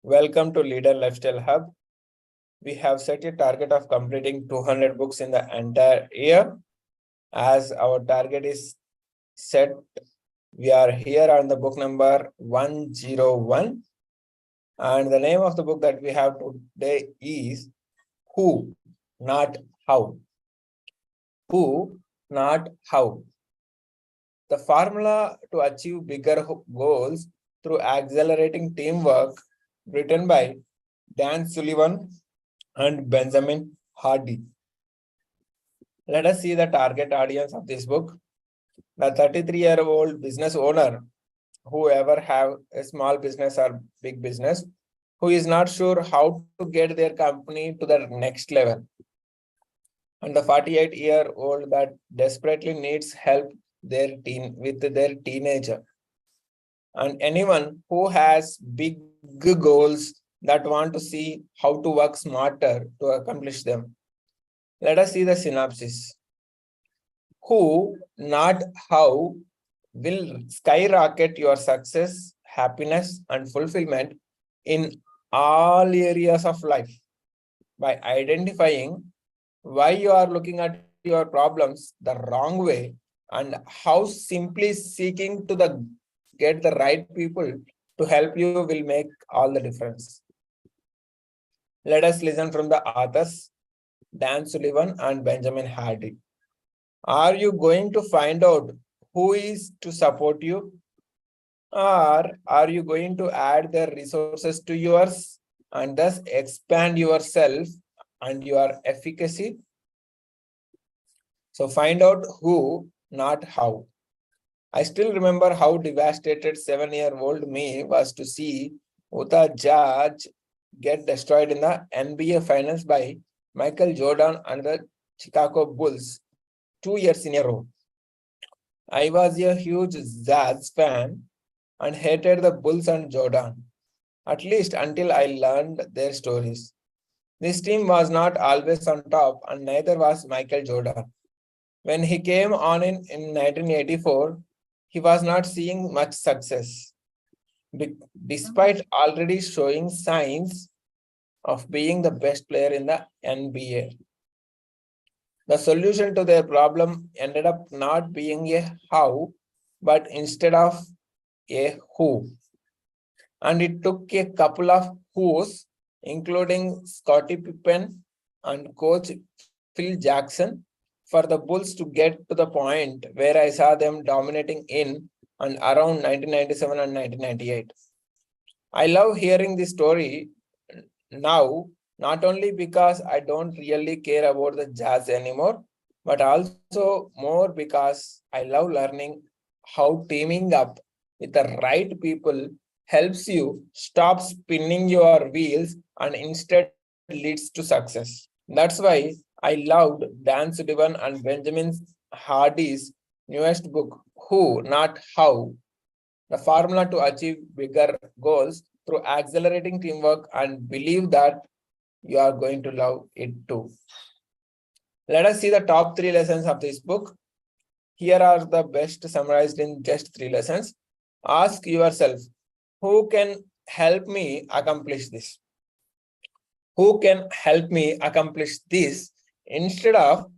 Welcome to Leader Lifestyle Hub. We have set a target of completing 200 books in the entire year. As our target is set, we are here on the book number 101. And the name of the book that we have today is Who, Not How. Who, Not How. The formula to achieve bigger goals through accelerating teamwork, written by Dan Sullivan and Benjamin Hardy. Let us see the target audience of this book. The 33-year-old business owner, whoever have a small business or big business, who is not sure how to get their company to the next level. And the 48-year-old that desperately needs help with their teenager. And anyone who has big goals that want to see how to work smarter to accomplish them. Let us see the synopsis. Who, not how, will skyrocket your success, happiness, and fulfillment in all areas of life by identifying why you are looking at your problems the wrong way and how simply seeking to get the right people to help you will make all the difference. Let us listen from the authors, Dan Sullivan and Benjamin Hardy. Are you going to find out who is to support you? Or are you going to add their resources to yours and thus expand yourself and your efficacy? So find out who, not how. I still remember how devastated 7-year-old me was to see Utah Jazz get destroyed in the NBA Finals by Michael Jordan and the Chicago Bulls 2 years in a row. I was a huge Jazz fan and hated the Bulls and Jordan, at least until I learned their stories. This team was not always on top, and neither was Michael Jordan. When he came on in 1984, he was not seeing much success, despite already showing signs of being the best player in the NBA. The solution to their problem ended up not being a how, but instead of a who. And it took a couple of who's, including Scottie Pippen and coach Phil Jackson, for the Bulls to get to the point where I saw them dominating in and around 1997 and 1998. I love hearing this story now, not only because I don't really care about the Jazz anymore, but also more because I love learning how teaming up with the right people helps you stop spinning your wheels and instead leads to success. That's why I loved Dan Sullivan and Benjamin Hardy's newest book, Who, Not How, the formula to achieve bigger goals through accelerating teamwork, and believe that you are going to love it too. Let us see the top 3 lessons of this book. Here are the best summarized in just 3 lessons. Ask yourself, who can help me accomplish this? Who can help me accomplish this instead of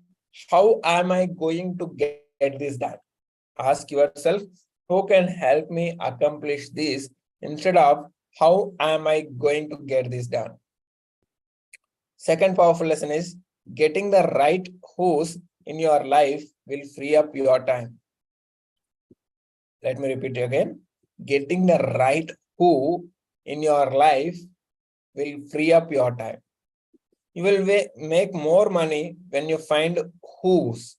how am I going to get this done? Ask yourself, who can help me accomplish this instead of how am I going to get this done? Second powerful lesson is getting the right who's in your life will free up your time. Let me repeat again. Getting the right who in your life will free up your time. You will make more money when you find who's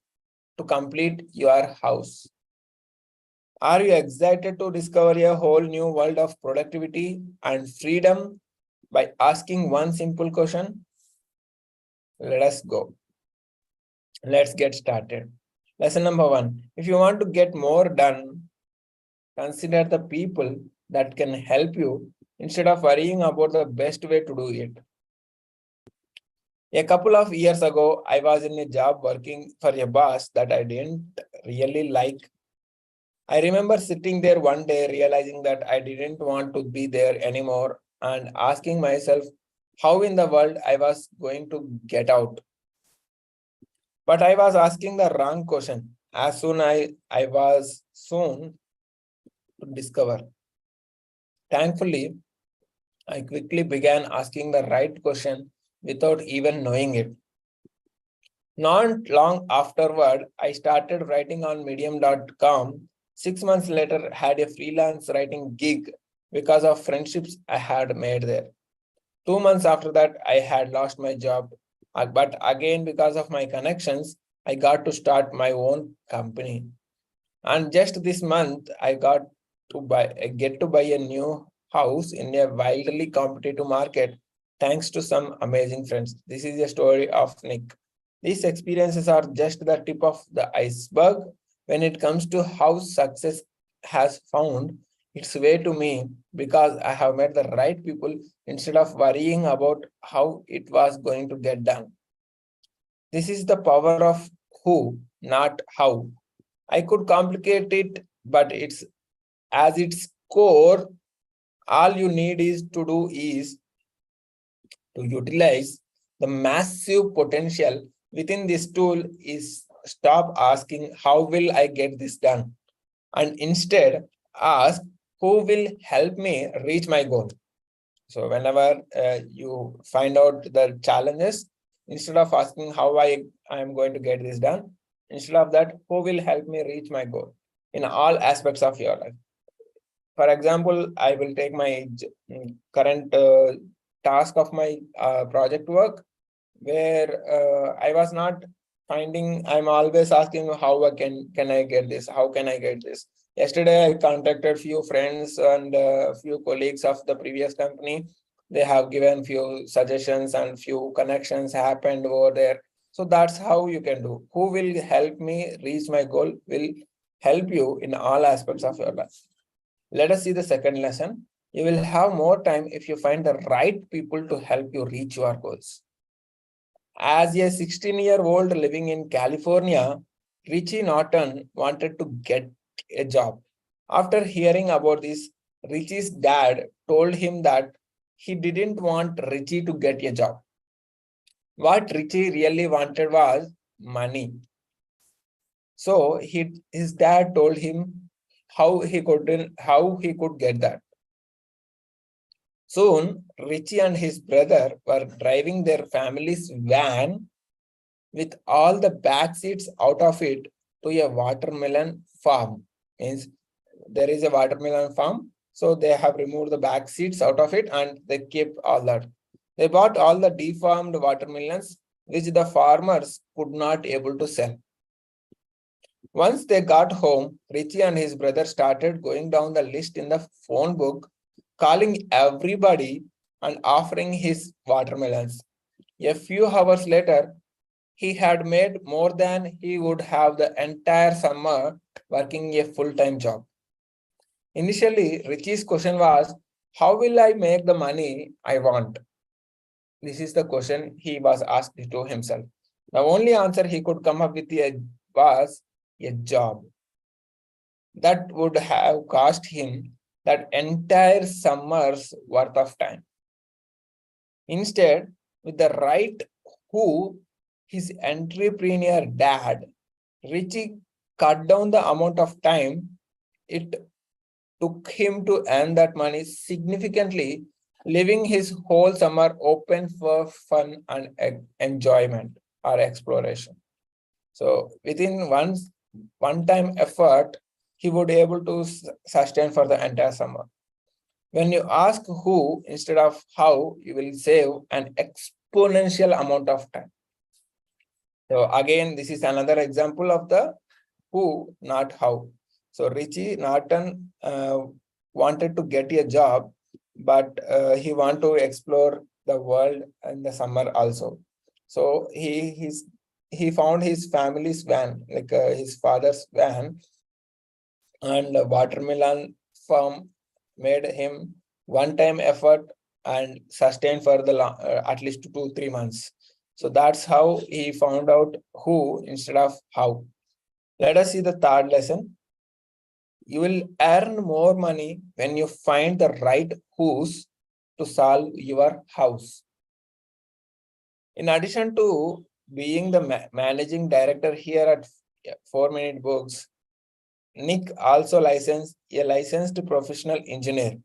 to complete your house. Are you excited to discover a whole new world of productivity and freedom by asking one simple question? Let us go. Let's get started. Lesson number 1. If you want to get more done, consider the people that can help you instead of worrying about the best way to do it. A couple of years ago, I was in a job working for a boss that I didn't really like. I remember sitting there one day realizing that I didn't want to be there anymore and asking myself how in the world I was going to get out. But I was asking the wrong question. As soon I was soon to discover. Thankfully, I quickly began asking the right question without even knowing it. Not long afterward, I started writing on medium.com. 6 months later, had a freelance writing gig because of friendships I had made there. 2 months after that, I had lost my job. But again, because of my connections, I got to start my own company. And just this month, I get to buy a new house in a wildly competitive market thanks to some amazing friends. This is a story of Nick. These experiences are just the tip of the iceberg when it comes to how success has found its way to me because I have met the right people instead of worrying about how it was going to get done. This is the power of who, not how. I could complicate it, but it's as its core, all you need is to do is to utilize the massive potential within this tool is stop asking how will I get this done and instead ask who will help me reach my goal. So whenever you find out the challenges, instead of asking how I am going to get this done, instead of that, who will help me reach my goal in all aspects of your life. For example, I will take my current task of my project work where I was not finding, I'm always asking how can I get this? How can I get this? Yesterday, I contacted few friends and few colleagues of the previous company. They have given few suggestions and few connections happened over there. So that's how you can do. Who will help me reach my goal will help you in all aspects of your life. Let us see the second lesson. You will have more time if you find the right people to help you reach your goals. As a 16-year-old living in California, Richie Norton wanted to get a job. After hearing about this, Richie's dad told him that he didn't want Richie to get a job. What Richie really wanted was money. So his dad told him how he could get that. Soon, Richie and his brother were driving their family's van with all the back seats out of it to a watermelon farm. Means there is a watermelon farm, so they have removed the back seats out of it and they kept all that. They bought all the deformed watermelons which the farmers could not able to sell. Once they got home, Richie and his brother started going down the list in the phone book, calling everybody and offering his watermelons. A few hours later, he had made more than he would have the entire summer working a full-time job. Initially, Richie's question was, how will I make the money I want? This is the question he was asked to himself. The only answer he could come up with was a job. That would have cost him that entire summer's worth of time. Instead, with the right who, his entrepreneur dad, Richie cut down the amount of time it took him to earn that money significantly, leaving his whole summer open for fun and enjoyment or exploration. So within one-time effort, he would be able to sustain for the entire summer. When you ask who instead of how, you will save an exponential amount of time. So again, this is another example of the who, not how. So Richie Norton wanted to get a job, but he wanted to explore the world in the summer also. So he found his family's van, like his father's van, and a watermelon farm made him one-time effort and sustained for the at least 2-3 months. So that's how he found out who instead of how. Let us see the third lesson. You will earn more money when you find the right who's to solve your house. In addition to being the managing director here at 4 Minute Books, Nick also a licensed professional engineer.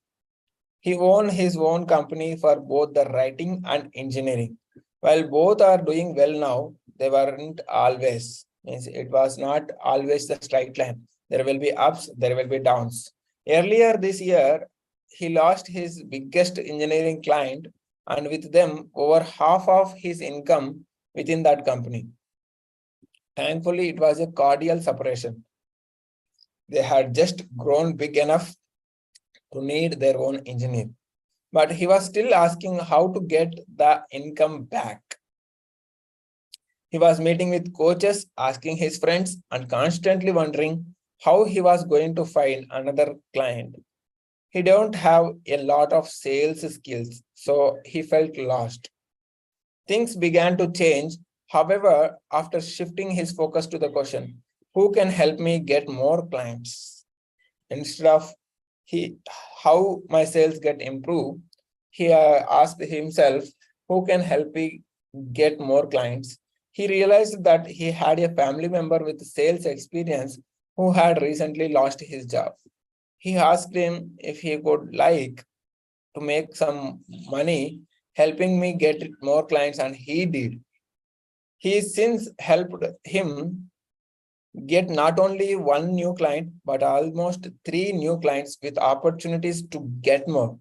He owned his own company for both the writing and engineering. While both are doing well now, they weren't always. Means it was not always the straight line. There will be ups, there will be downs. Earlier this year, he lost his biggest engineering client, and with them, over half of his income within that company. Thankfully, it was a cordial separation. They had just grown big enough to need their own engineer. But he was still asking how to get the income back. He was meeting with coaches, asking his friends, and constantly wondering how he was going to find another client. He don't have a lot of sales skills, so he felt lost. Things began to change, however, after shifting his focus to the question, who can help me get more clients? Instead of how my sales get improved, he asked himself, who can help me get more clients? He realized that he had a family member with sales experience who had recently lost his job. He asked him if he would like to make some money helping me get more clients, and he did. He since helped him get not only one new client, but almost 3 new clients with opportunities to get more.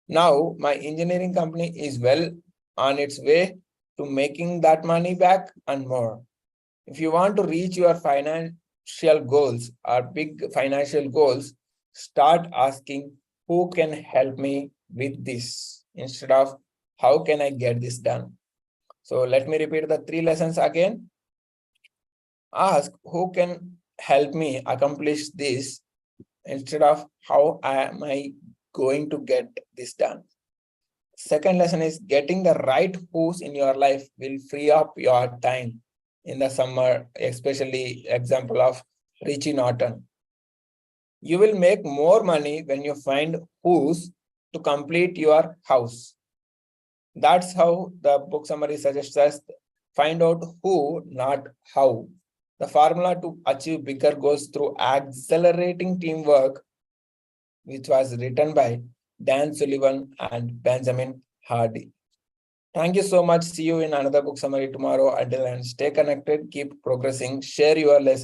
Now, my engineering company is well on its way to making that money back and more. If you want to reach your financial goals or big financial goals, start asking, who can help me with this instead of how can I get this done? So let me repeat the 3 lessons again. Ask who can help me accomplish this instead of how am I going to get this done. Second lesson is getting the right who's in your life will free up your time in the summer, especially example of Richie Norton. You will make more money when you find who's to complete your house. That's how the book summary suggests us find out who, not how. The formula to achieve bigger goals through accelerating teamwork, which was written by Dan Sullivan and Benjamin Hardy. Thank you so much. See you in another book summary tomorrow. Until then, stay connected, keep progressing, share your lessons.